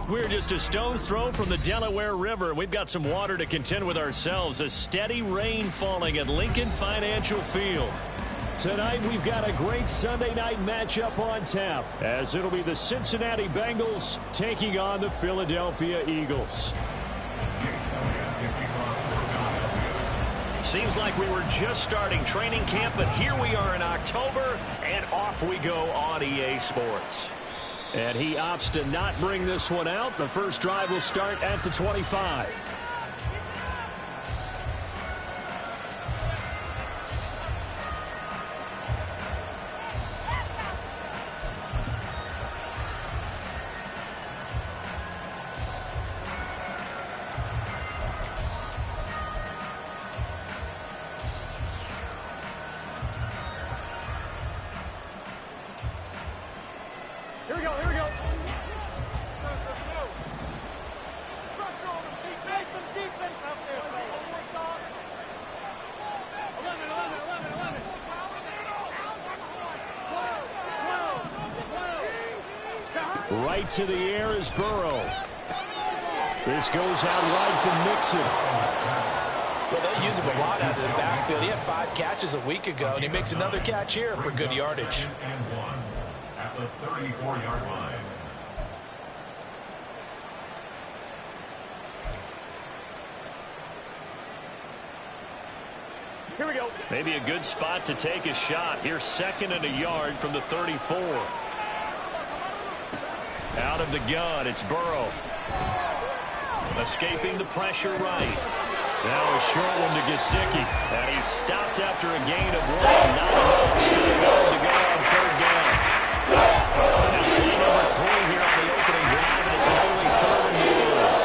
We're just a stone's throw from the Delaware River. We've got some water to contend with ourselves. A steady rain falling at Lincoln Financial Field. Tonight, we've got a great Sunday night matchup on tap, as it'll be the Cincinnati Bengals taking on the Philadelphia Eagles. Seems like we were just starting training camp, but here we are in October, and off we go on EA Sports. And he opts to not bring this one out. The first drive will start at the 25. Here we go. Pressure on them. Some defense out there, fellas. 11. Right to the air is Burrow. This goes out wide from Mixon. Well, they use him a lot out of the backfield. He had 5 catches a week ago, and he makes another catch here for good yardage. At the 34-yard line. Here we go. Maybe a good spot to take a shot. Here's 2nd and a yard from the 34. Out of the gun, it's Burrow. Escaping the pressure right. Now a short one to Gesicki. And he's stopped after a gain of 1. Not enough. Still a yard to go on 3rd down. Just play number 3 here on the opening drive, and it's only 3rd and goal.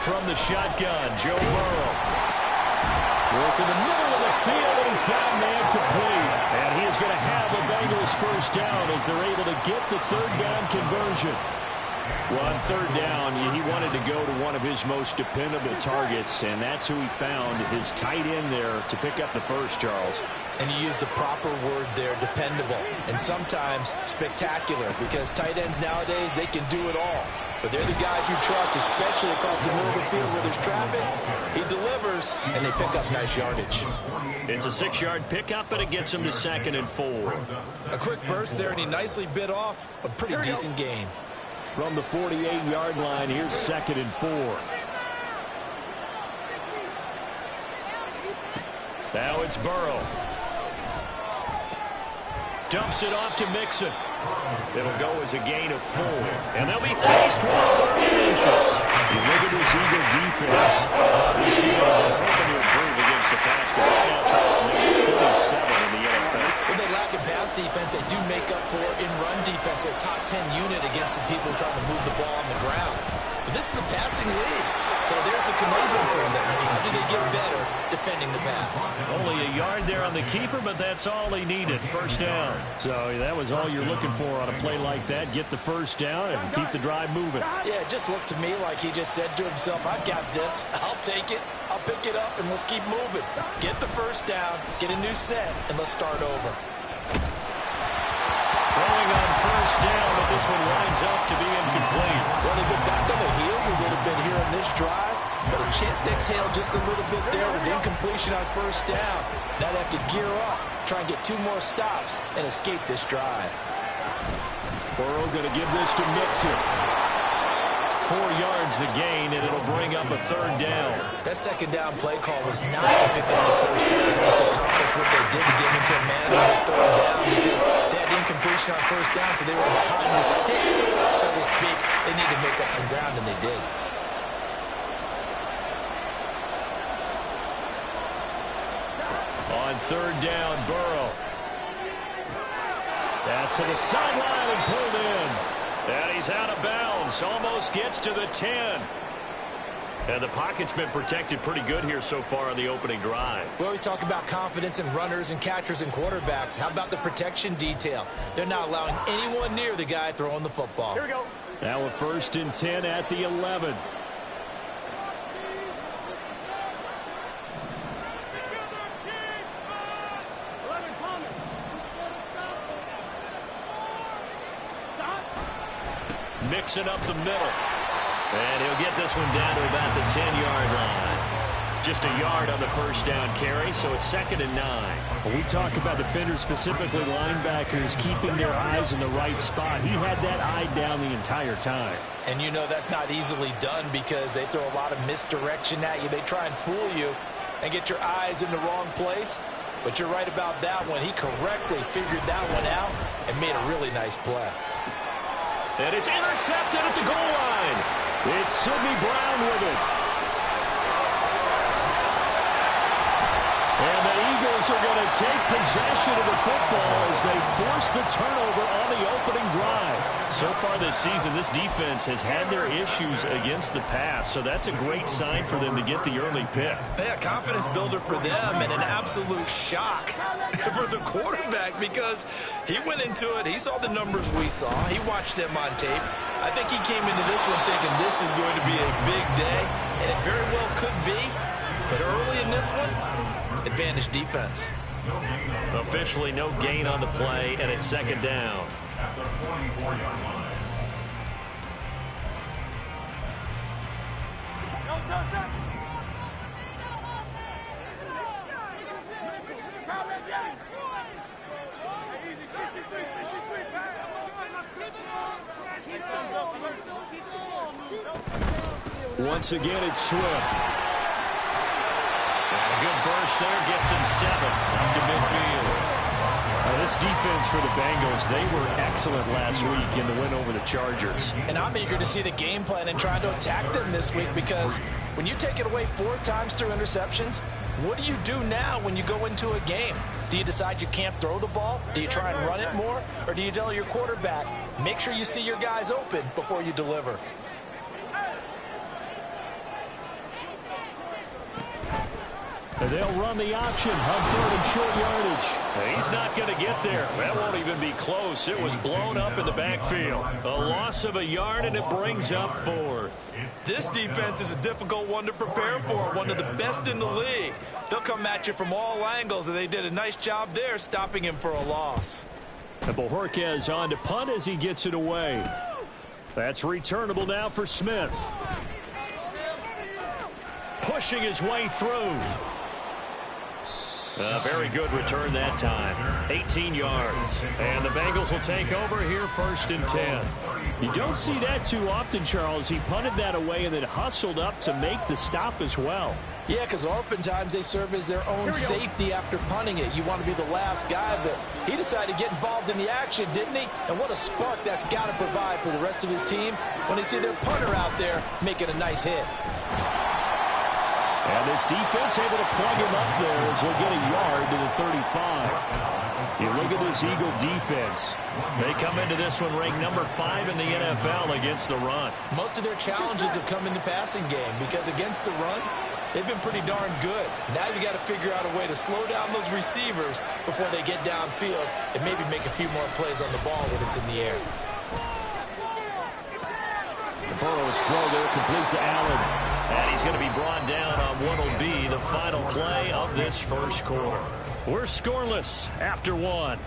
From the shotgun, Joe Burrow. Working the middle of the field, and he's got man complete. And he is going to have the Bengals first down as they're able to get the 3rd down conversion. Well, on 3rd down, he wanted to go to one of his most dependable targets, and that's who he found, his tight end there, to pick up the first, Charles. And you use the proper word there, dependable, and sometimes spectacular, because tight ends nowadays, they can do it all. But they're the guys you trust, especially across the middle of the field where there's traffic. He delivers, and they pick up nice yardage. It's a 6-yard pickup, and it gets him to 2nd and 4. A quick burst there, and he nicely bit off a pretty decent gain. From the 48-yard line, here's 2nd and 4. Now it's Burrow. Dumps it off to Mixon. It'll go as a gain of 4. And they'll be faced with 30 inches. You look at this Eagle defense. This year, they're hoping to improve against the pass, because right now, Charles, number 27 in the NFL. When they lack in pass defense, they do make up for in run defense. They're a top 10 unit against the people trying to move the ball on the ground. But this is a passing league. So there's a conundrum for them. How do they get better defending the pass? Only a yard there on the keeper, but that's all he needed. First down. So that was all you're looking for on a play like that. Get the first down and keep the drive moving. Yeah, it just looked to me like he just said to himself, I've got this. I'll take it. I'll pick it up, and let's keep moving. Get the first down, get a new set, and let's start over. Throwing on first down, but this one winds up to be incomplete. Well, they've been back on their heels a little bit here on this drive, but a chance to exhale just a little bit there with incompletion on first down. Now they have to gear up, try and get 2 more stops, and escape this drive. Burrow going to give this to Mixon. 4 yards the gain, and it'll bring up a 3rd down. That 2nd down play call was not to pick up the first down. It was to accomplish what they did to get into a manageable 3rd down, because they had incompletion on first down, so they were behind the sticks, so to speak. They need to make up some ground, and they did. On 3rd down, Burrow. Pass to the sideline and pulled in. And he's out of bounds. Almost gets to the 10. And the pocket's been protected pretty good here so far on the opening drive. We always talk about confidence in runners and catchers and quarterbacks. How about the protection detail? They're not allowing anyone near the guy throwing the football. Here we go. Now a 1st and 10 at the 11. mixing up the middle. And he'll get this one down to about the 10-yard line. Just a yard on the first down carry, so it's 2nd and 9. When we talk about defenders, specifically linebackers, keeping their eyes in the right spot, he had that eye down the entire time. And you know that's not easily done because they throw a lot of misdirection at you. They try and fool you and get your eyes in the wrong place. But you're right about that one. He correctly figured that one out and made a really nice play. And it's intercepted at the goal line. It's Sidney Brown with it. And the Eagles are going to take possession of the football as they force the turnover on the opening drive. So far this season, this defense has had their issues against the pass, so that's a great sign for them to get the early pick. Yeah, confidence builder for them and an absolute shock for the quarterback because he went into it. He saw the numbers we saw. He watched them on tape. I think he came into this one thinking this is going to be a big day, and it very well could be. But early in this one, advantage defense. Officially no gain on the play, and it's 2nd down. At the 24-yard line. Once again, it's Swift. A good burst there, gets him 7 up to midfield. This defense for the Bengals, they were excellent last week in the win over the Chargers. And I'm eager to see the game plan and trying to attack them this week because when you take it away 4 times through interceptions, what do you do now when you go into a game? Do you decide you can't throw the ball? Do you try and run it more? Or do you tell your quarterback, make sure you see your guys open before you deliver? And they'll run the option on 3rd and short yardage. He's not going to get there. That won't even be close. It was blown up in the backfield. A loss of a yard, and it brings up 4th. This defense is a difficult one to prepare for, one of the best in the league. They'll come at you from all angles, and they did a nice job there stopping him for a loss. And Bojorquez on to punt as he gets it away. That's returnable now for Smith. Pushing his way through. A very good return that time. 18 yards. And the Bengals will take over here 1st and 10. You don't see that too often, Charles. He punted that away and then hustled up to make the stop as well. Yeah, because oftentimes they serve as their own safety after punting it. You want to be the last guy, but he decided to get involved in the action, didn't he? And what a spark that's got to provide for the rest of his team when they see their punter out there making a nice hit. And this defense able to plug him up there as he'll get a yard to the 35. You look at this Eagle defense. They come into this one ranked number 5 in the NFL against the run. Most of their challenges have come in the passing game because against the run, they've been pretty darn good. Now you got to figure out a way to slow down those receivers before they get downfield and maybe make a few more plays on the ball when it's in the air. Burrow's throw there complete to Allen. And he's going to be brought down on what will be the final play of this first quarter. We're scoreless after 1.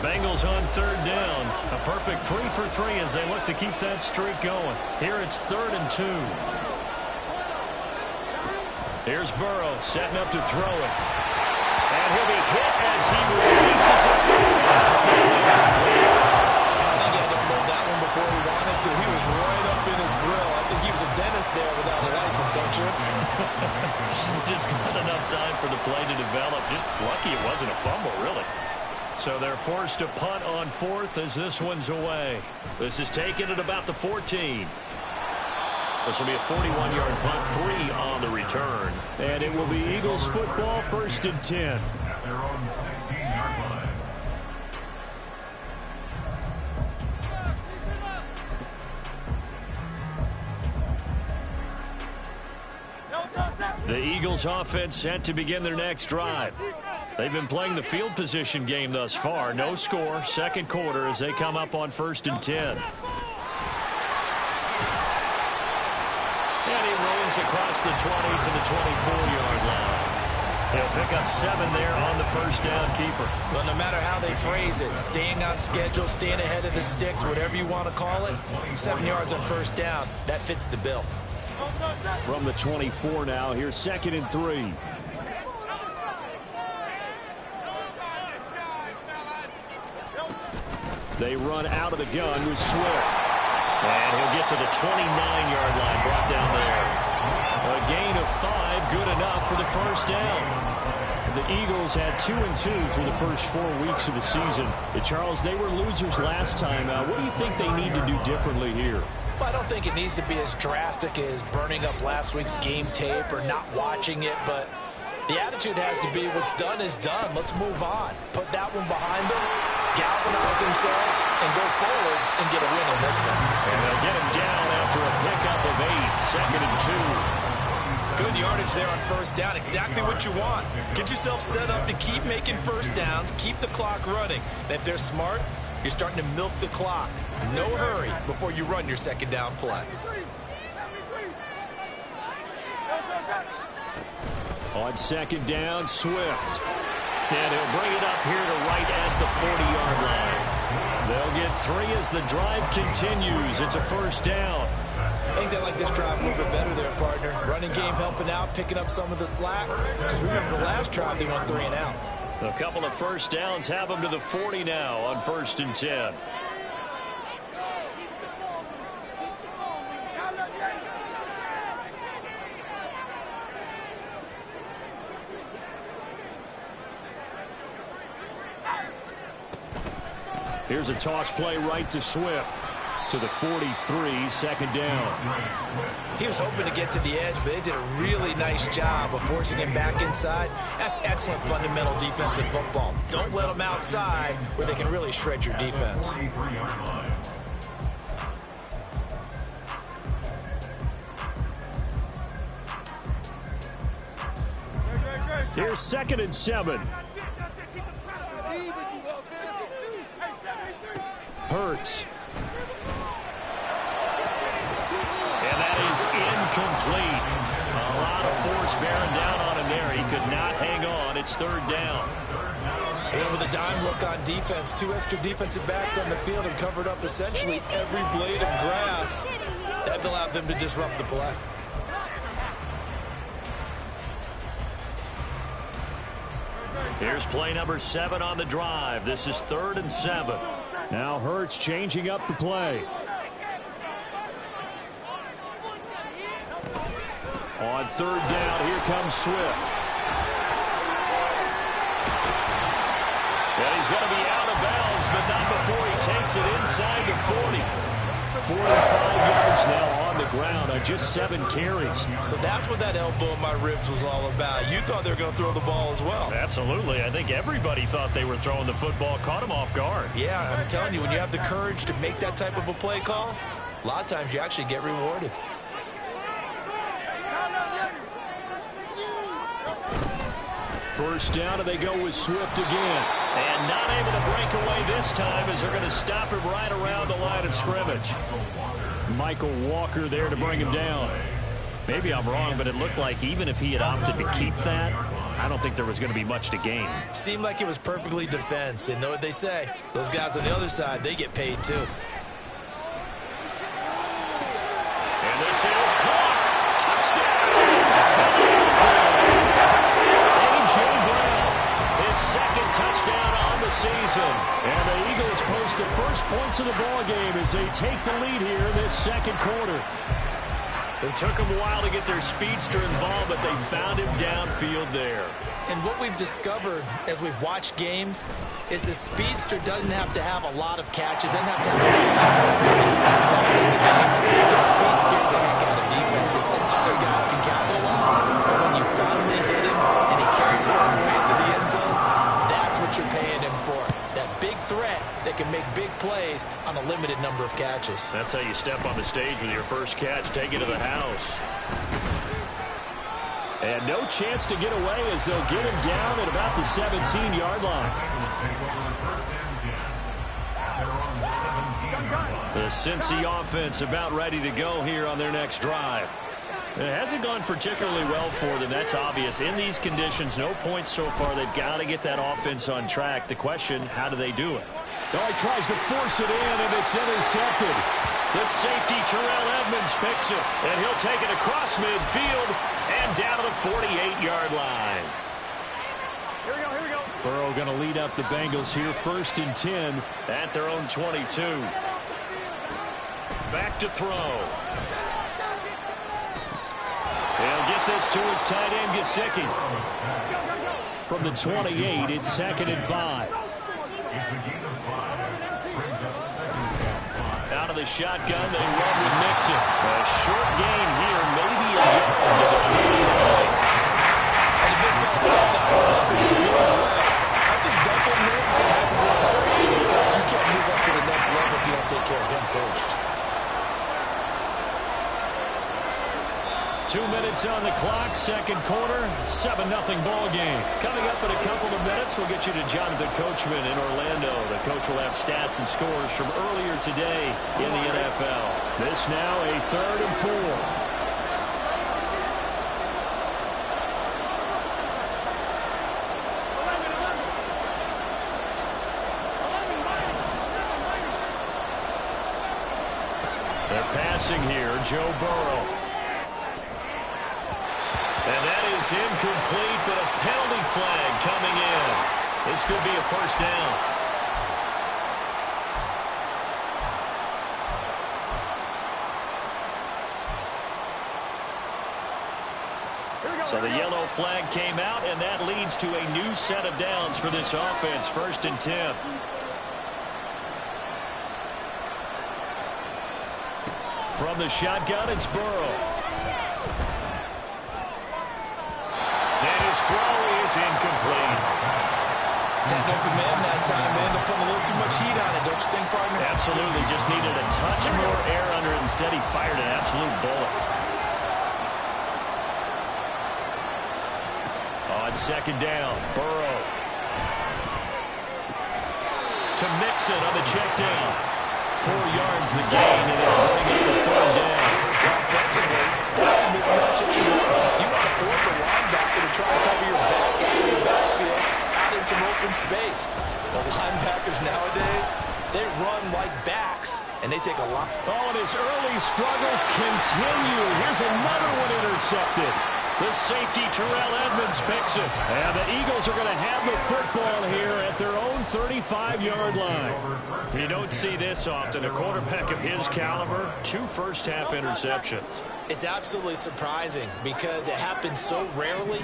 Bengals on 3rd down. A perfect 3 for 3 as they look to keep that streak going. Here it's 3rd and 2. Here's Burrow setting up to throw it. And he'll be hit as he releases it. I think he had to blow that one before he wanted to. He was right up in his grill. I think he was a dentist there without a license, don't you? Just not enough time for the play to develop. Just lucky it wasn't a fumble, really. So they're forced to punt on 4th as this one's away. This is taken at about the 14. This will be a 41-yard punt, 3 on the return. And it will be Eagles football, 1st and 10. At their own 16-yard line. The Eagles offense set to begin their next drive. They've been playing the field position game thus far. No score, second quarter as they come up on 1st and 10. And he rolls across the 20 to the 24-yard line. He'll pick up 7 there on the first down keeper. Well, no matter how they phrase it, staying on schedule, staying ahead of the sticks, whatever you want to call it, 7 yards on first down, that fits the bill. From the 24 now, here's 2nd and 3. They run out of the gun with Swift. And he'll get to the 29-yard line, brought down there. A gain of 5, good enough for the first down. The Eagles had 2-2 through the first 4 weeks of the season. Charles, they were losers last time. What do you think they need to do differently here? Well, I don't think it needs to be as drastic as burning up last week's game tape or not watching it, but the attitude has to be what's done is done. Let's move on. Put that one behind them, galvanize themselves, and go forward and get a win in this one. And they'll get him down after a pickup of 8, 2nd and 2. Good yardage there on first down. Exactly what you want. Get yourself set up to keep making first downs, keep the clock running. And if they're smart, you're starting to milk the clock. No hurry before you run your second down play. On second down, Swift. And he'll bring it up here to right at the 40-yard line. They'll get 3 as the drive continues. It's a first down. I think they like this drive a little bit better there, partner. Running game helping out, picking up some of the slack. Because remember, the last drive they went 3 and out. A couple of first downs have them to the 40 now on 1st and 10. Here's a toss play right to Swift. To the 43, 2nd down. He was hoping to get to the edge, but they did a really nice job of forcing him back inside. That's excellent fundamental defensive football. Don't let them outside where they can really shred your defense. Here's 2nd and 7. Hurts. And that is incomplete. A lot of force bearing down on him there. He could not hang on. It's 3rd down. And with a dime look on defense, 2 extra defensive backs on the field and covered up essentially every blade of grass. That allowed them to disrupt the play. Here's play number 7 on the drive. This is 3rd and 7. Now Hurts changing up the play. On 3rd down, here comes Swift. And he's going to be out of bounds, but not before he takes it inside the 40. 45 yards now on the ground on just 7 carries. So that's what that elbow in my ribs was all about. You thought they were going to throw the ball as well. Absolutely. I think everybody thought they were throwing the football, caught him off guard. Yeah, I'm telling you, when you have the courage to make that type of a play call, a lot of times you actually get rewarded. First down, and they go with Swift again. And not able to break away this time as they're going to stop him right around the line of scrimmage. Michael Walker there to bring him down. Maybe I'm wrong, but it looked like even if he had opted to keep that, I don't think there was going to be much to gain. Seemed like it was perfectly defense. And know what they say? Those guys on the other side, they get paid too. And this is caught. Second touchdown on the season. And the Eagles post the first points of the ball game as they take the lead here in this second quarter. It took them a while to get their speedster involved, but they found him downfield there. And what we've discovered as we've watched games is the speedster doesn't have to have a lot of catches, doesn't have to have a huge impact in the game. The speed scares the heck out of defenses, and other guys can capitalize. But when you finally hit him and he carries it all the way into the end zone, that's what you're paying him for. That big threat that can make big plays on a limited number of catches. That's how you step on the stage with your first catch. Take it to the house. And no chance to get away as they'll get him down at about the 17-yard line. The Cincy offense about ready to go here on their next drive. It hasn't gone particularly well for them. That's obvious. In these conditions, no points so far. They've got to get that offense on track. The question, how do they do it? Oh, he tries to force it in, and it's intercepted. The safety, Terrell Edmonds, picks it, and he'll take it across midfield and down to the 48-yard line. Here we go. Burrow going to lead up the Bengals here, 1st and 10. At their own 22. Back to throw. He'll get this to his tight end, Gesicki. From the 28, it's 2nd and 5. Out of the shotgun, they run with Mixon. A short gain here, maybe a yard to the 29. And the big fella stepped out and doing well. I think doubling him has a real priority because you can't move up to the next level if you don't take care of him first. 2 minutes on the clock, 2nd quarter, 7-0 ball game. Coming up in a couple of minutes, we'll get you to Jonathan Coachman in Orlando. The coach will have stats and scores from earlier today in the NFL. This now a 3rd and 4. They're passing here, Joe Burrow. And that is incomplete, but a penalty flag coming in. This could be a 1st down. So the yellow flag came out, and that leads to a new set of downs for this offense. 1st and 10. From the shotgun, it's Burrow. His throw is incomplete. That open man that time, they ended up putting a little too much heat on it, don't you think, partner? Absolutely. Just needed a touch more air under it. Instead, he fired an absolute bullet. On 2nd down, Burrow. To Mixon on the check down. 4 yards the gain, and they're running up the 3rd down. Offensively, that's a mismatch that you want. You want to force a linebacker to try and cover your back out of your backfield out in some open space. The linebackers nowadays, they run like backs, and they take a lot. Oh, and his early struggles continue. Here's another one intercepted. The safety, Terrell Edmonds, picks it. And the Eagles are going to have the football here at their own 35-yard line. You don't see this often. A quarterback of his caliber, 2 first-half interceptions. It's absolutely surprising because it happens so rarely.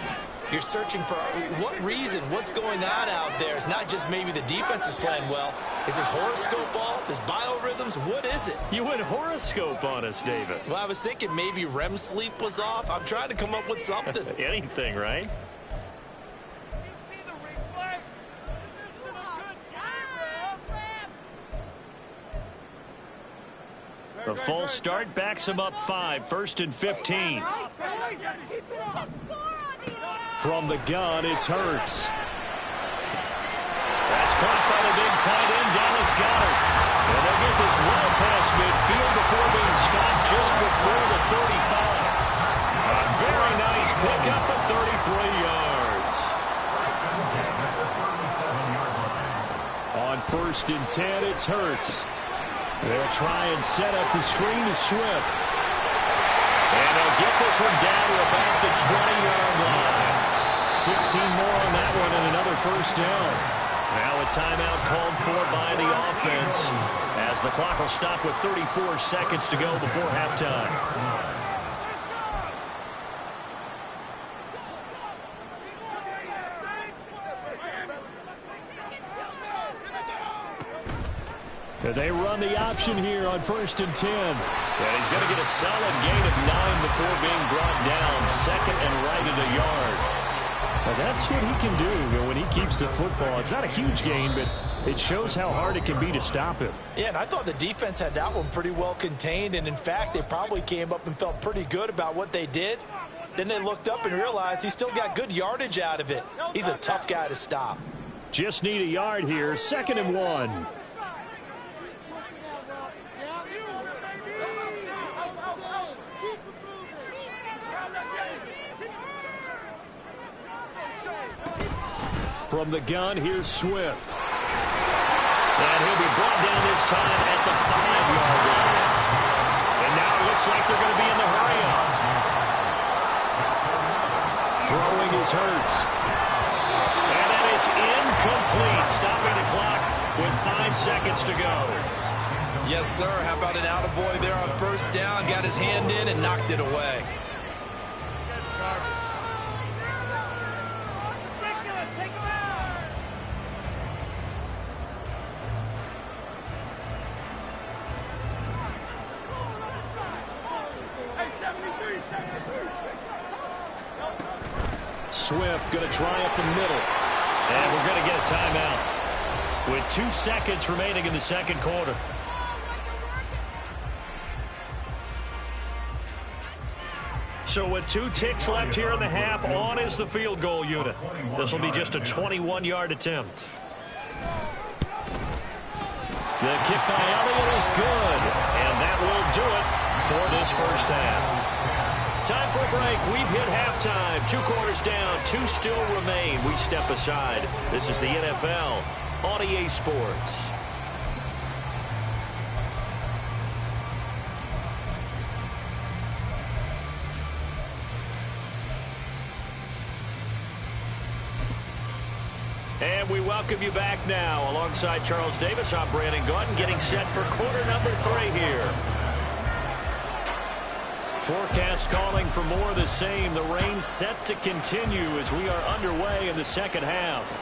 You're searching for what reason, what's going on out there. It's not just maybe the defense is playing well. Is his horoscope off? His biorhythms? What is it? You went horoscope on us, David. Well, I was thinking maybe REM sleep was off. I'm trying to come up with something. Anything, right? The false start backs him up 5, 1st and 15. From the gun, it's Hurts. That's caught by the big tight end, Dallas Goedert. And they'll get this well past midfield before being stopped just before the 35. A very nice pickup of 33 yards. On 1st and 10, it's Hurts. They'll try and set up the screen to Swift. And they'll get this one down to about the 20-yard line. 16 more on that one and another 1st down. Now a timeout called for by the offense as the clock will stop with 34 seconds to go before halftime. They run the option here on 1st and 10. And he's going to get a solid gain of 9 before being brought down. 2nd and right at a yard. Well, that's what he can do when he keeps the football. It's not a huge gain, but it shows how hard it can be to stop him. Yeah, and I thought the defense had that one pretty well contained. And, in fact, they probably came up and felt pretty good about what they did. Then they looked up and realized he still got good yardage out of it. He's a tough guy to stop. Just need a yard here. 2nd and 1. From the gun, here's Swift. And he'll be brought down this time at the 5-yard line. And now it looks like they're going to be in the hurry-up. Throwing is Hurts. And that is incomplete. Stopping the clock with 5 seconds to go. Yes, sir. How about an attaboy there on 1st down? Got his hand in and knocked it away. Swift going to try up the middle. And we're going to get a timeout with 2 seconds remaining in the 2nd quarter. So with 2 ticks left here in the half, on is the field goal unit. This will be just a 21-yard attempt. The kick by Elliott is good. And that will do it for this 1st half. Time for a break. We've hit halftime. 2 quarters down. 2 still remain. We step aside. This is the NFL on EA Sports. And we welcome you back now. Alongside Charles Davis, I'm Brandon Gordon, getting set for quarter number 3 here. Forecast calling for more of the same. The rain set to continue as we are underway in the 2nd half.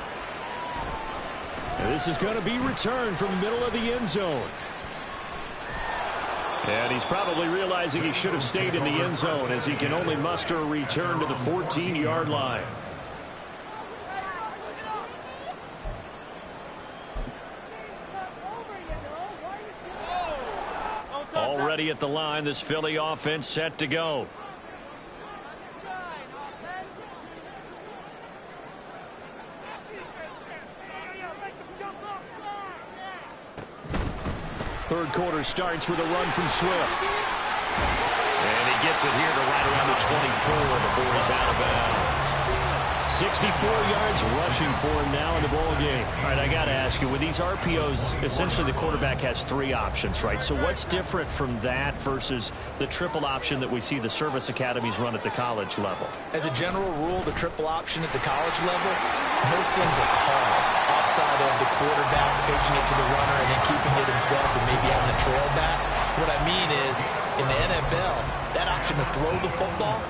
And this is going to be returned from the middle of the end zone. And he's probably realizing he should have stayed in the end zone as he can only muster a return to the 14-yard line. Already at the line, this Philly offense set to go. Third quarter starts with a run from Swift. And he gets it here to right around the 24 before he's out of bounds. 64 yards rushing for him now in the ball game. All right, I got to ask you, with these RPOs, essentially the quarterback has 3 options, right? So what's different from that versus the triple option that we see the service academies run at the college level? As a general rule, the triple option at the college level, most things are called outside of the quarterback faking it to the runner and then keeping it himself and maybe having a trail back. What I mean is, in the NFL, that option to throw the football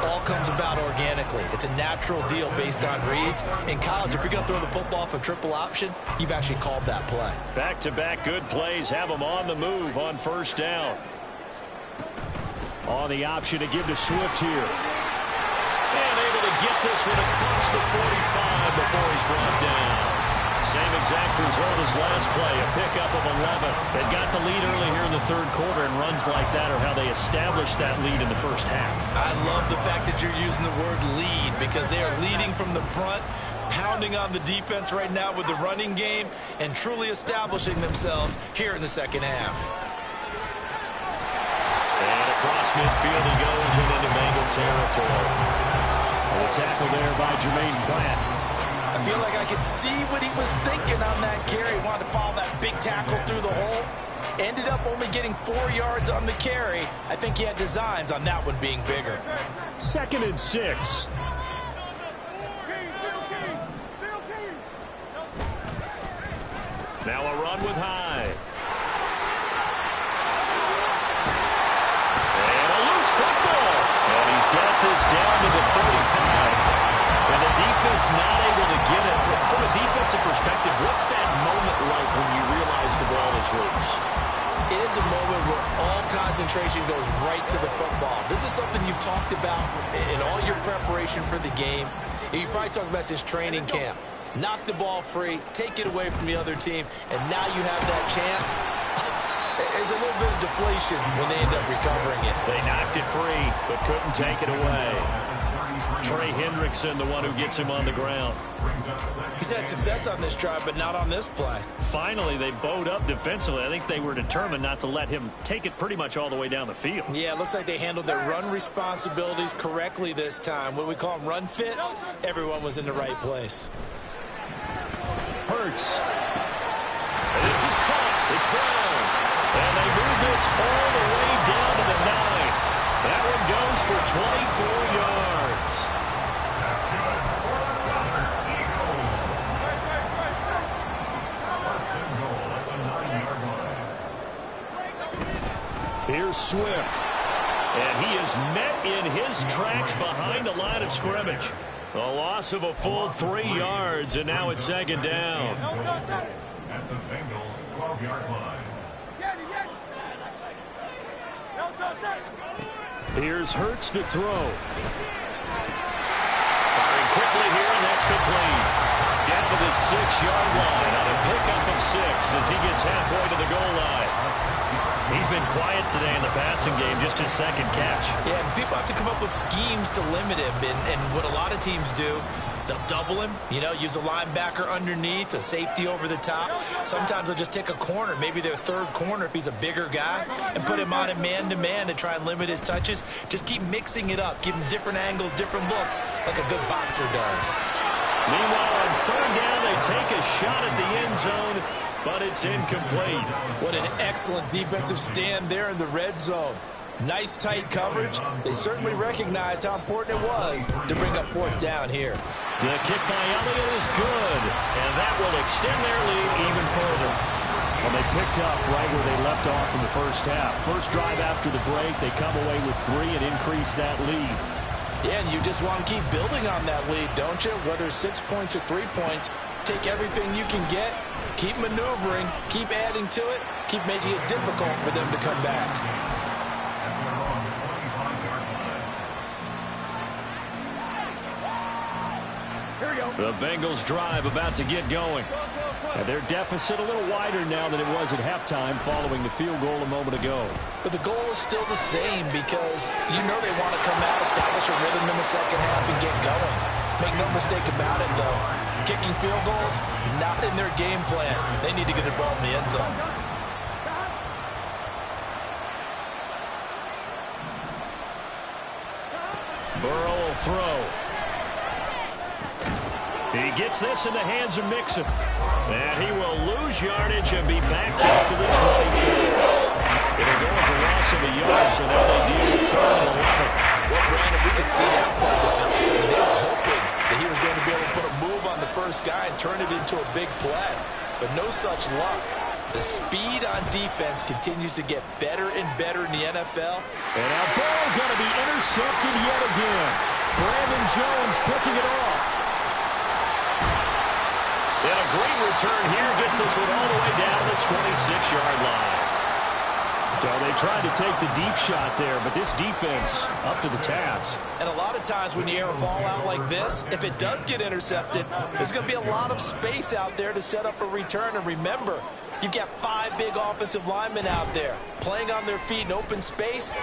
all comes about organically. It's a natural deal based on reads. In college, if you're going to throw the football for triple option, you've actually called that play. Back-to-back good plays have them on the move on 1st down. On the option to give to Swift here. And able to get this one across the 45 before he's brought down. Same exact result as last play, a pickup of 11. They've got the lead early here in the 3rd quarter, and runs like that are how they established that lead in the 1st half. I love the fact that you're using the word lead because they are leading from the front, pounding on the defense right now with the running game, and truly establishing themselves here in the 2nd half. And across midfield he goes and into Bengal territory. The tackle there by Jermaine Pratt. I feel like I could see what he was thinking on that carry. He wanted to follow that big tackle through the hole. Ended up only getting 4 yards on the carry. I think he had designs on that one being bigger. 2nd and 6. Now a run with Hyde. And a loose football. And he's got this down to the 35. And the defense not able to get it. From a defensive perspective, what's that moment like when you realize the ball is loose? It is a moment where all concentration goes right to the football. This is something you've talked about in all your preparation for the game. You probably talked about since training camp. Knock the ball free, take it away from the other team, and now you have that chance. there's a little bit of deflation when they end up recovering it. They knocked it free, but couldn't take it away. Trey Hendrickson, the one who gets him on the ground. He's had success on this drive, but not on this play. Finally, they bowed up defensively. I think they were determined not to let him take it pretty much all the way down the field. Yeah, it looks like they handled their run responsibilities correctly this time. What we call them run fits, everyone was in the right place. Hurts. This is caught. It's Brown. And they move this all the way down to the 9. That one goes for 24 yards. That's good. Eagles. First and goal at the 9-yard line. Here's Swift. And he is met in his tracks behind the line of scrimmage. A loss of a full 3 yards, and now it's second down. At the Bengals' 12-yard line. Here's Hurts to throw. Firing quickly here, and that's complete. Down to the 6-yard line on a pickup of 6 as he gets halfway to the goal line. He's been quiet today in the passing game, just his second catch. Yeah, and people have to come up with schemes to limit him, and what a lot of teams do, they'll double him, use a linebacker underneath, a safety over the top. Sometimes they'll just take a corner, maybe their third corner if he's a bigger guy, and put him on a man-to-man to try and limit his touches. Just keep mixing it up, give him different angles, different looks, like a good boxer does. Meanwhile, on third down, they take a shot at the end zone, but it's incomplete. What an excellent defensive stand there in the red zone. Nice tight coverage. They certainly recognized how important it was to bring up fourth down here. The kick by Elliott is good, and that will extend their lead even further. Well, they picked up right where they left off in the first half. First drive after the break, they come away with 3 and increase that lead. Yeah, and you just want to keep building on that lead, don't you? Whether it's 6 points or 3 points, take everything you can get, keep maneuvering, keep adding to it, keep making it difficult for them to come back. The Bengals drive about to get going. And their deficit a little wider now than it was at halftime following the field goal a moment ago. But the goal is still the same because they want to come out, establish a rhythm in the second half, and get going. Make no mistake about it, though. Kicking field goals, not in their game plan. They need to get the ball in the end zone. Burrow will throw. He gets this in the hands of Mixon. And he will lose yardage and be backed up to the 24. It'll go as a loss of a yard, so now they deal with 3rd and 11. Well, Brandon, we could see that play develop. They were hoping that he was going to be able to put a move on the first guy and turn it into a big play. But no such luck. The speed on defense continues to get better and better in the NFL. And now ball going to be intercepted yet again. Brandon Jones picking it off. And a great return here gets this one all the way down the 26-yard line. So they tried to take the deep shot there, but this defense up to the task. And a lot of times when you air a ball out like this, if it does get intercepted, there's going to be a lot of space out there to set up a return. And remember, you've got 5 big offensive linemen out there playing on their feet in open space.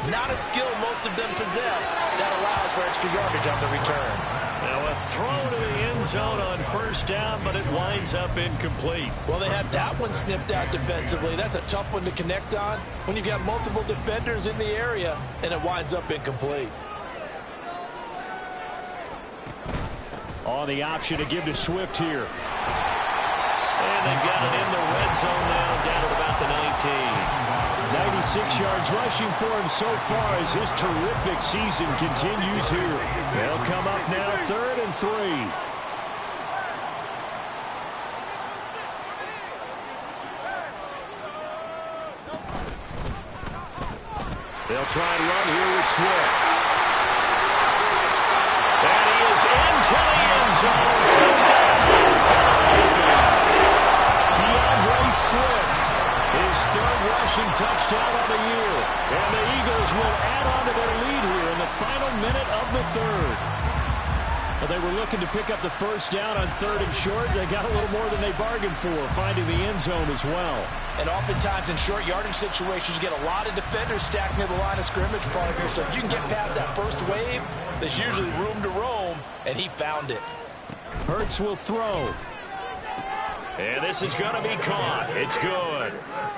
Not a skill most of them possess that allows for extra yardage on the return. Now a throw to the end zone on first down, but it winds up incomplete. Well, they had that one snipped out defensively. That's a tough one to connect on when you've got multiple defenders in the area, and it winds up incomplete. On the option to give to Swift here. And they've got it in the red zone now, down at about the 19. 96 yards rushing for him so far as his terrific season continues here. They'll come up now 3rd and 3. They'll try and run here with Swift. And he is into the end zone. Touchdown. DeAndre Swift. His 3rd rushing touchdown of the year. And the Eagles will add on to their lead here in the final minute of the 3rd. But they were looking to pick up the first down on 3rd and short. They got a little more than they bargained for, finding the end zone as well. And oftentimes in short yardage situations, you get a lot of defenders stacked near the line of scrimmage, partner. So if you can get past that first wave, there's usually room to roam, and he found it. Hurts will throw. And this is going to be caught. It's good.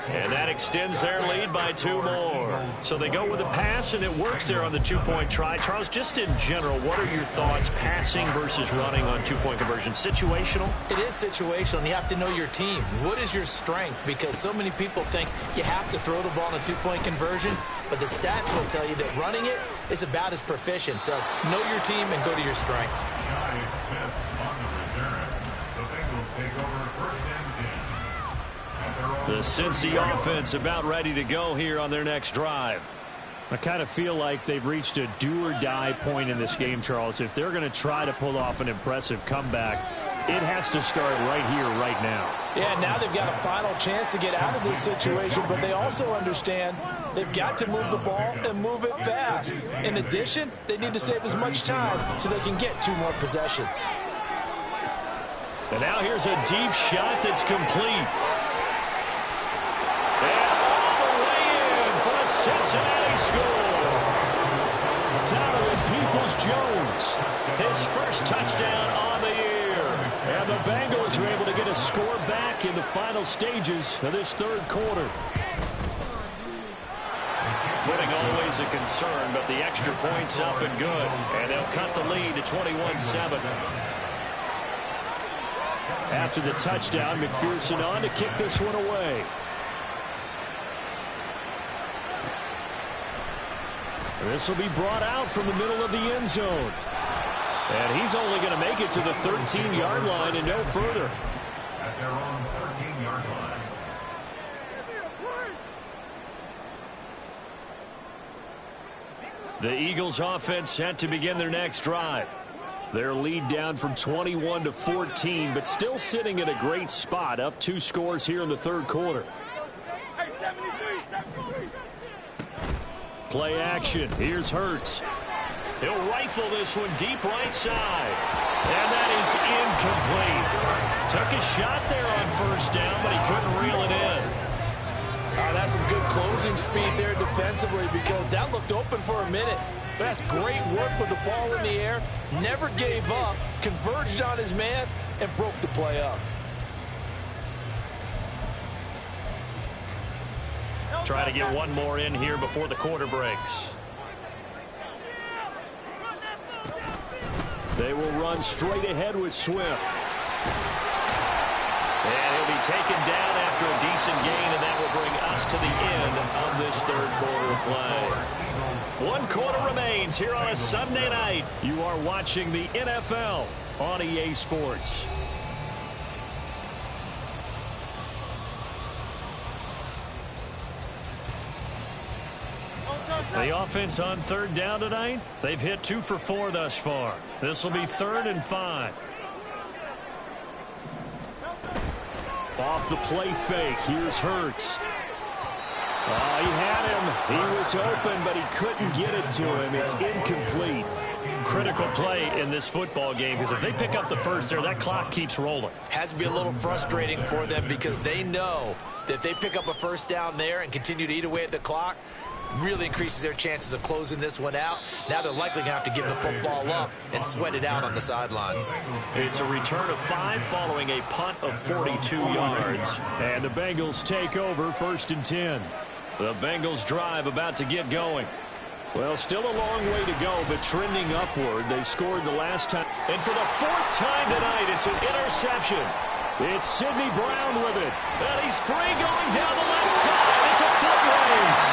And that extends their lead by 2 more. So they go with a pass, and it works there on the 2-point try. Charles, just in general, what are your thoughts passing versus running on 2-point conversion? Situational? It is situational, and you have to know your team. What is your strength? Because so many people think you have to throw the ball in a 2-point conversion, but the stats will tell you that running it is about as proficient. So know your team and go to your strength. The Cincy offense about ready to go here on their next drive. I kind of feel like they've reached a do-or-die point in this game, Charles. If they're going to try to pull off an impressive comeback, it has to start right here, right now. Yeah, now they've got a final chance to get out of this situation, but they also understand they've got to move the ball and move it fast. In addition, they need to save as much time so they can get 2 more possessions. And now here's a deep shot that's complete. Cincinnati score. Donovan Peoples-Jones, his first touchdown on the year. And the Bengals are able to get a score back in the final stages of this 3rd quarter. Footing always a concern, but the extra point's up and good. And they'll cut the lead to 21-7. After the touchdown, McPherson on to kick this one away. This will be brought out from the middle of the end zone. And he's only going to make it to the 13-yard line and no further. At their own 13-yard line. The Eagles offense set to begin their next drive. Their lead down from 21 to 14, but still sitting at a great spot, up 2 scores here in the 3rd quarter. Play action. Here's Hurts. He'll rifle this one deep right side. And that is incomplete. Took a shot there on 1st down, but he couldn't reel it in. That's some good closing speed there defensively, because that looked open for a minute. But that's great work with the ball in the air. Never gave up, converged on his man, and broke the play up. Try to get one more in here before the quarter breaks. They will run straight ahead with Swift. And he'll be taken down after a decent gain, and that will bring us to the end of this 3rd quarter of play. 1 quarter remains here on a Sunday night. You are watching the NFL on EA Sports. The offense on 3rd down tonight, they've hit 2 for 4 thus far. This will be 3rd and 5. Off the play fake, here's Hurts. He had him. He was open, but he couldn't get it to him. It's incomplete. Critical play in this football game, because if they pick up the first there, that clock keeps rolling. Has to be a little frustrating for them, because they know that if they pick up a 1st down there and continue to eat away at the clock, really increases their chances of closing this one out. Now they're likely going to have to give the football up and sweat it out on the sideline. It's a return of 5 following a punt of 42 yards. And the Bengals take over 1st and 10. The Bengals drive about to get going. Well, still a long way to go, but trending upward. They scored the last time. And for the 4th time tonight, it's an interception. It's Sidney Brown with it. And he's free going down the left side. It's a foot race.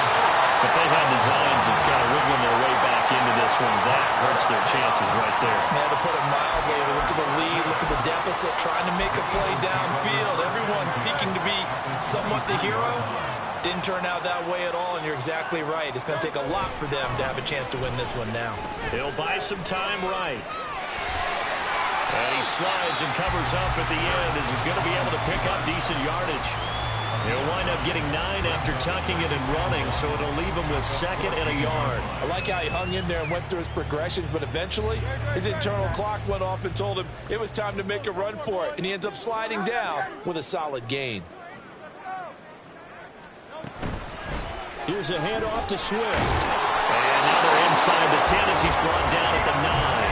If they had designs of kind of wiggling their way back into this one, that hurts their chances right there. Yeah, to put it mildly, look at the lead, look at the deficit, trying to make a play downfield. Everyone seeking to be somewhat the hero. Didn't turn out that way at all, and you're exactly right. It's going to take a lot for them to have a chance to win this one now. He'll buy some time right. And he slides and covers up at the end as he's going to be able to pick up decent yardage. He'll wind up getting 9 after tucking it and running, so it'll leave him with 2nd and a yard. I like how he hung in there and went through his progressions, but eventually his internal clock went off and told him it was time to make a run for it, and he ends up sliding down with a solid gain. Here's a handoff to Swift. And now they're inside the 10 as he's brought down at the 9.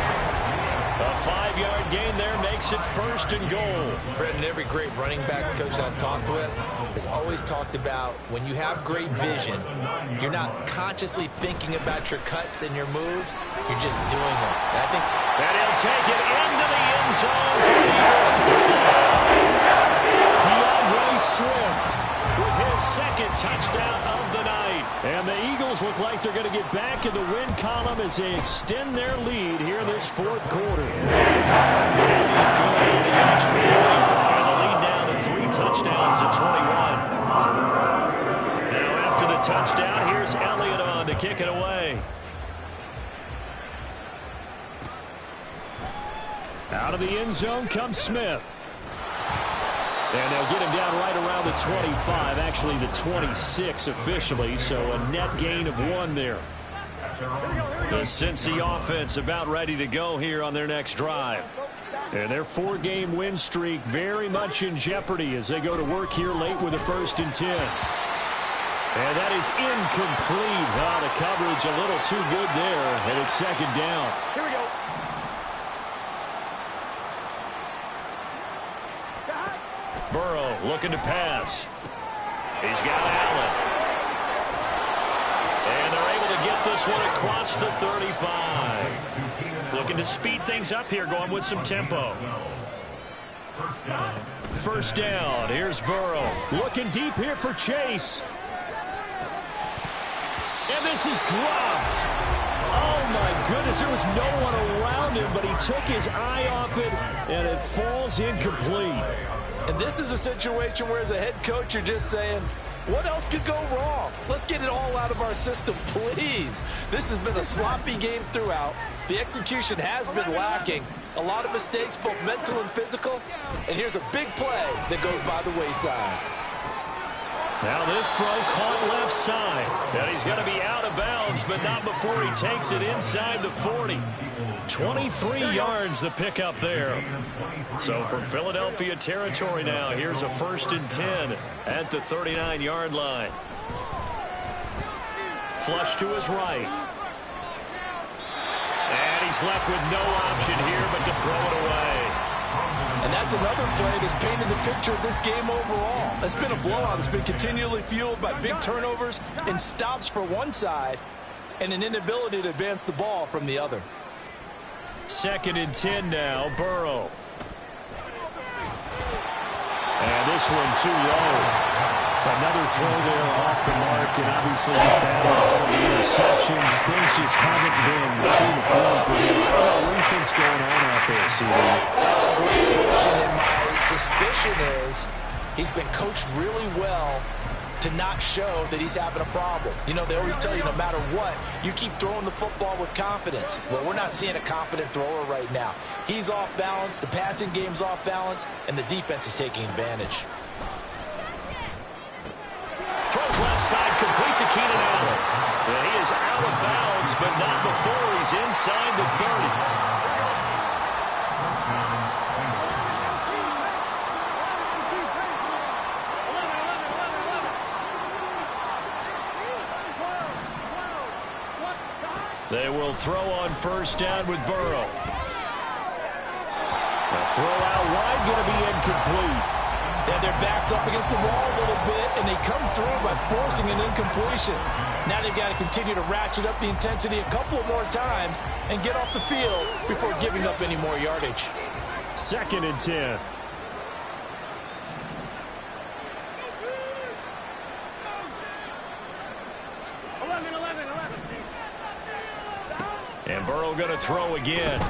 A 5-yard gain there makes it 1st and goal. Brendan, every great running backs coach I've talked with has always talked about when you have great vision, you're not consciously thinking about your cuts and your moves, you're just doing them. And I think that he'll take it into the end zone for the Eagles touchdown. DeAndre Swift with his 2nd touchdown of the night. And the Eagles look like they're going to get back in the win column as they extend their lead here this 4th quarter. And the extra point. And the lead now to 3 touchdowns at 21. Now after the touchdown, here's Elliott on to kick it away. Out of the end zone comes Smith. And they'll get him down right around the 25, actually the 26 officially, so a net gain of 1 there. The Cincy offense about ready to go here on their next drive. And their 4-game win streak very much in jeopardy as they go to work here late with a 1st and 10. And that is incomplete. Oh, the coverage a little too good there, and it's 2nd down. here we go. Burrow looking to pass. He's got Allen. And they're able to get this one across the 35. Looking to speed things up here, going with some tempo. 1st down. Here's Burrow. Looking deep here for Chase. And this is dropped. Oh, my goodness. There was no one around him, but he took his eye off it, and it falls incomplete. And this is a situation where as a head coach you're just saying, what else could go wrong? Let's get it all out of our system, please. This has been a sloppy game throughout. The execution has been lacking. A lot of mistakes, both mental and physical. And here's a big play that goes by the wayside. Now this throw caught left side. And he's going to be out of bounds, but not before he takes it inside the 40. 23 yards the pickup there. So from Philadelphia territory now, here's a 1st and 10 at the 39-yard line. Flush to his right. And he's left with no option here but to throw it away. And that's another play that's painted the picture of this game overall. It's been a blowout. It's been continually fueled by big turnovers and stops for one side and an inability to advance the ball from the other. 2nd and 10 now, Burrow. And this one too low. Another throw there off the mark, and obviously he's battled all of the interceptions. Things just haven't been true to form for him. I don't know what you think's going on out there, CD. That's a great question, and my suspicion is he's been coached really well to not show that he's having a problem. You know, they always tell you no matter what, you keep throwing the football with confidence. Well, we're not seeing a confident thrower right now. He's off balance, the passing game's off balance, and the defense is taking advantage. Throws left side, complete to Keenan Allen. And he is out of bounds, but not before he's inside the 30. They will throw on 1st down with Burrow. The throw out wide going to be incomplete. And their backs up against the wall a little bit, and they come through by forcing an incompletion. Now they've got to continue to ratchet up the intensity a couple of more times and get off the field before giving up any more yardage. 2nd and 10. And Burrow going to throw again.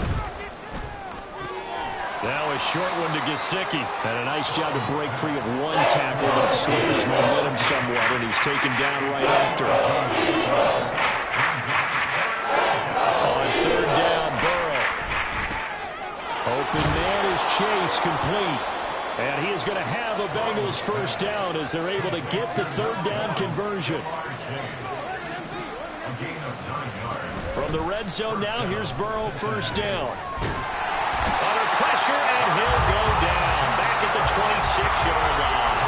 Now a short one to Gesicki. And a nice job to break free of one tackle, but slowed his momentum somewhat, and he's taken down right after. On 3rd down, Burrow. Open man is Chase, complete. And he is going to have a Bengals first down as they're able to get the third down conversion. From the red zone now, here's Burrow, first down. Under pressure, and he'll go down. Back at the 26-yard line.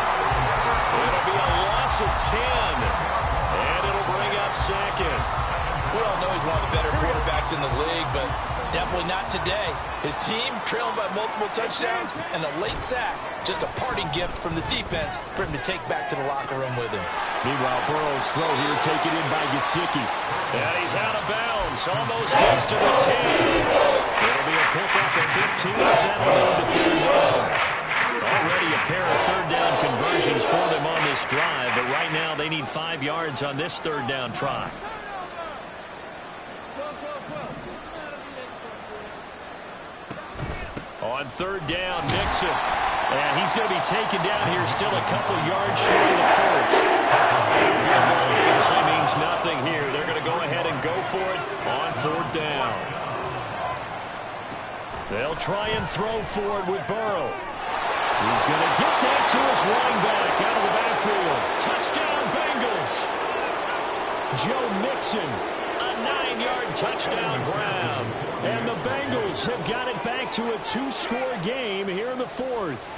It'll be a loss of 10. And it'll bring up second. We all know he's one of the better quarterbacks in the league, but definitely not today. His team trailing by multiple touchdowns, and a late sack. Just a parting gift from the defense for him to take back to the locker room with him. Meanwhile, Burrow's throw here taken in by Gesicki. And he's out of bounds. Almost gets to the 10. It'll be a pickup of 15 as that'll move to third down. Already a pair of third down conversions for them on this drive, but right now they need 5 yards on this third down try. On third down, Mixon. And he's going to be taken down here, still a couple yards short of the first. A field goal obviously means nothing here. They're going to go ahead and go for it on fourth down. They'll try and throw forward with Burrow. He's going to get that to his running back out of the backfield. Touchdown, Bengals. Joe Mixon, a 9-yard touchdown grab. And the Bengals have got it back to a 2-score game here in the fourth.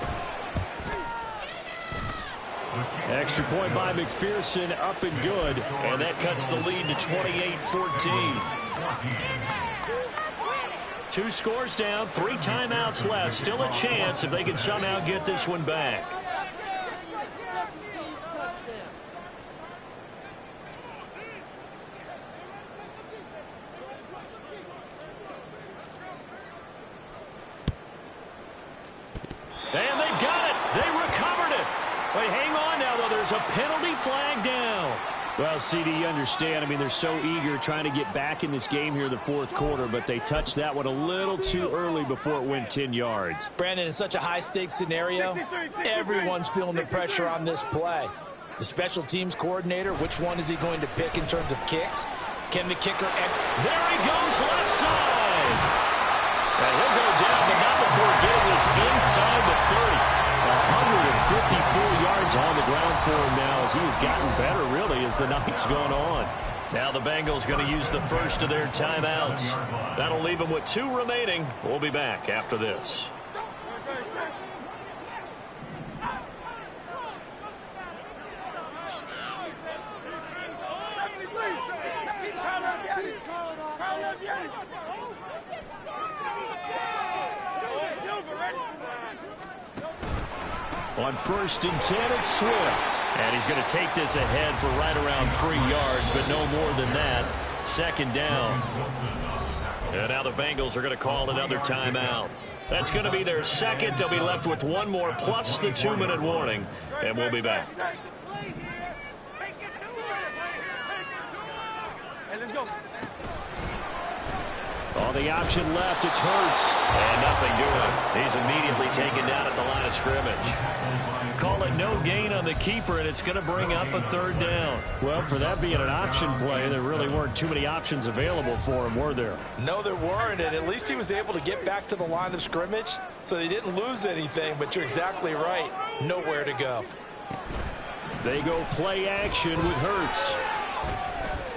Extra point by McPherson, up and good. And that cuts the lead to 28-14. 2 scores down, 3 timeouts left. Still a chance if they can somehow get this one back. And they've got it. They recovered it. Wait, hang on now, though. There's a penalty flag down. Well, CD, you understand. I mean, they're so eager trying to get back in this game here in the fourth quarter, but they touched that one a little too early before it went 10 yards. Brandon, in such a high-stakes scenario, everyone's feeling the pressure on this play. The special teams coordinator, which one is he going to pick in terms of kicks? Can the kicker There he goes, left side. And he'll go down, but not before getting this inside the 30. 154 yards on the ground for him now as he has gotten better, really, as the night's gone on. Now the Bengals going to use the first of their timeouts. That'll leave them with 2 remaining. We'll be back after this. On 1st and 10, it's Swift. And he's going to take this ahead for right around 3 yards, but no more than that. Second down. And now the Bengals are going to call another timeout. That's going to be their second. They'll be left with 1 more plus the 2-minute warning. And we'll be back. On the option left, it's Hurts. And nothing doing. He's immediately taken down at the line of scrimmage. Call it no gain on the keeper, and it's going to bring up a third down. Well, for that being an option play, there really weren't too many options available for him, were there? No, there weren't, and at least he was able to get back to the line of scrimmage, so they didn't lose anything, but you're exactly right. Nowhere to go. They go play action with Hurts.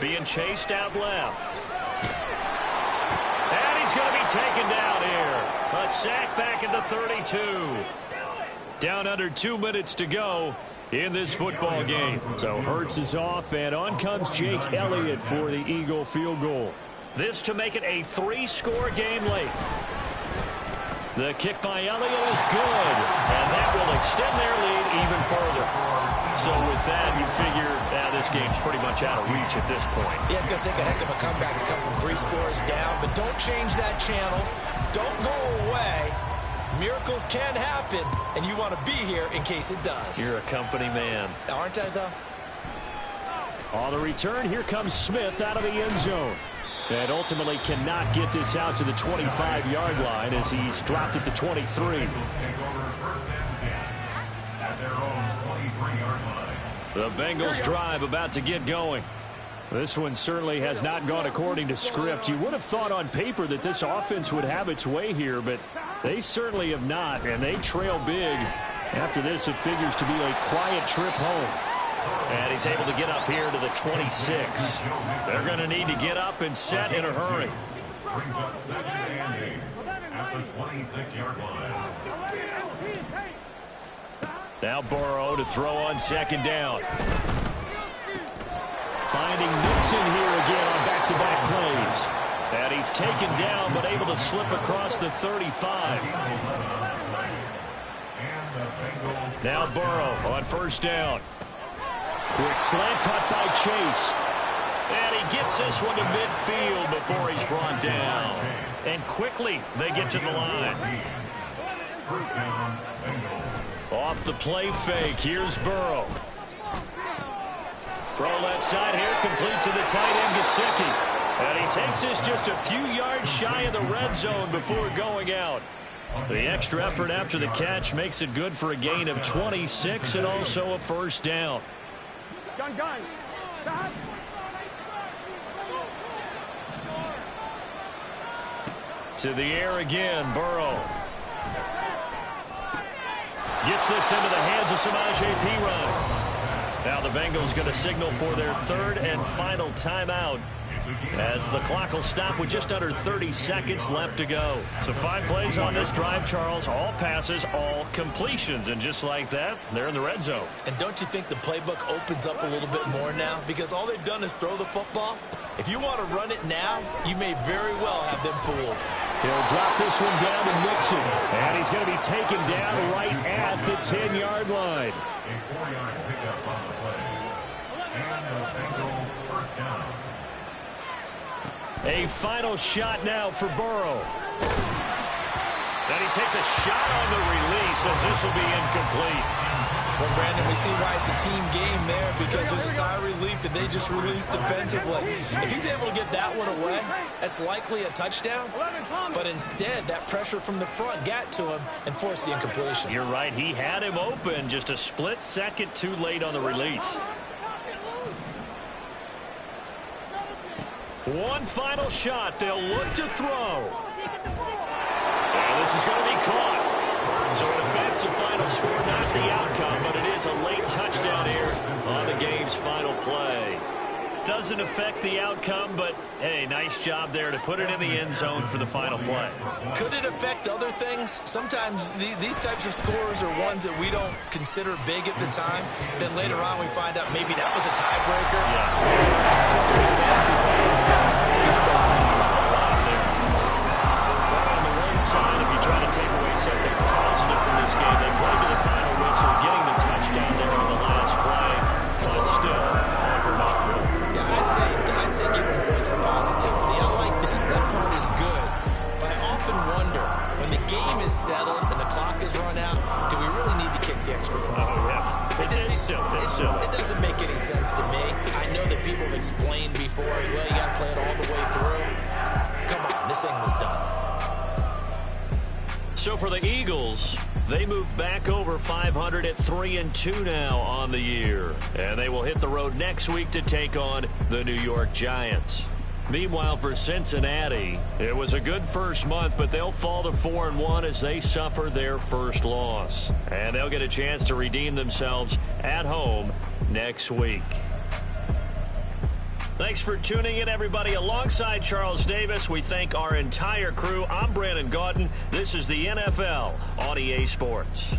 Being chased out left. And he's going to be taken down here. A sack back at the 32. Down under 2 minutes to go in this football game. So Hurts is off, and on comes Jake Elliott for the Eagle field goal. This to make it a 3-score game late. The kick by Elliott is good, and that will extend their lead even further. So with that, you figure this game's pretty much out of reach at this point. Yeah, it's going to take a heck of a comeback to come from 3 scores down, but don't change that channel. Don't go away. Miracles can happen, and you want to be here in case it does. You're a company man. Aren't I, though? On the return, here comes Smith out of the end zone. And ultimately cannot get this out to the 25-yard line as he's dropped it to 23. The Bengals drive about to get going. This one certainly has not gone according to script. You would have thought on paper that this offense would have its way here, but They certainly have not, and they trail big. After this, it figures to be a quiet trip home. And he's able to get up here to the 26. They're going to need to get up and set in a hurry. Brings up 2nd and 8 at the 26-yard line. Now Burrow to throw on 2nd down. Finding Nixon here again on back-to-back plays. And he's taken down but able to slip across the 35. Now Burrow on 1st down. Quick slant caught by Chase. And he gets this one to midfield before he's brought down. And quickly they get to the line. Off the play fake, here's Burrow. Throw left side here, complete to the tight end, Gesicki. And he takes this just a few yards shy of the red zone before going out. The extra effort after the catch makes it good for a gain of 26 and also a 1st down. To the air again, Burrow. Gets this into the hands of Samaje Perine. Now the Bengals going to signal for their 3rd and final timeout, as the clock will stop with just under 30 seconds left to go. So 5 plays on this drive, Charles. All passes, all completions. And just like that, they're in the red zone. And don't you think the playbook opens up a little bit more now? Because all they've done is throw the football. If you want to run it now, you may very well have them fooled. He'll drop this one down to Nixon. And he's going to be taken down right at the 10-yard line. A 4-yard pickup on the play. And the Bengal 1st down. A final shot now for Burrow. And he takes a shot on the release as this will be incomplete. Well, Brandon, we see why it's a team game there, because there's a sigh of relief that they just released defensively. If he's able to get that one away, that's likely a touchdown. But instead, that pressure from the front got to him and forced the incompletion. You're right. He had him open, just a split second too late on the release. One final shot. They'll look to throw. And this is going to be caught. So it affects the final score, not the outcome, but it is a late touchdown here on the game's final play. Doesn't affect the outcome, but, hey, nice job there to put it in the end zone for the final play. Could it affect other things? Sometimes these types of scores are ones that we don't consider big at the time. Then later on we find out maybe that was a tiebreaker. Yeah. It's close in fantasy. These points mean a lot there. But on the one side, if you try to take away something positive from this game, they played to the final whistle, getting the touchdown there on the last play, but still, for not good. Yeah, I'd say give them points for positivity. I like that. That part is good. But I often wonder, when the game is settled and the clock is run out, do we really need to kick the extra point? Oh, yeah. It's silly. It doesn't make any sense to me. I know that people have explained before, well, you got to play it all the way through. Come on, this thing was done. So for the Eagles, they move back over 500 at 3-2 now on the year. And they will hit the road next week to take on the New York Giants. Meanwhile, for Cincinnati, it was a good first month, but they'll fall to 4-1 as they suffer their first loss. And they'll get a chance to redeem themselves at home next week. Thanks for tuning in, everybody. Alongside Charles Davis, we thank our entire crew. I'm Brandon Gaudin. This is the NFL on EA Sports.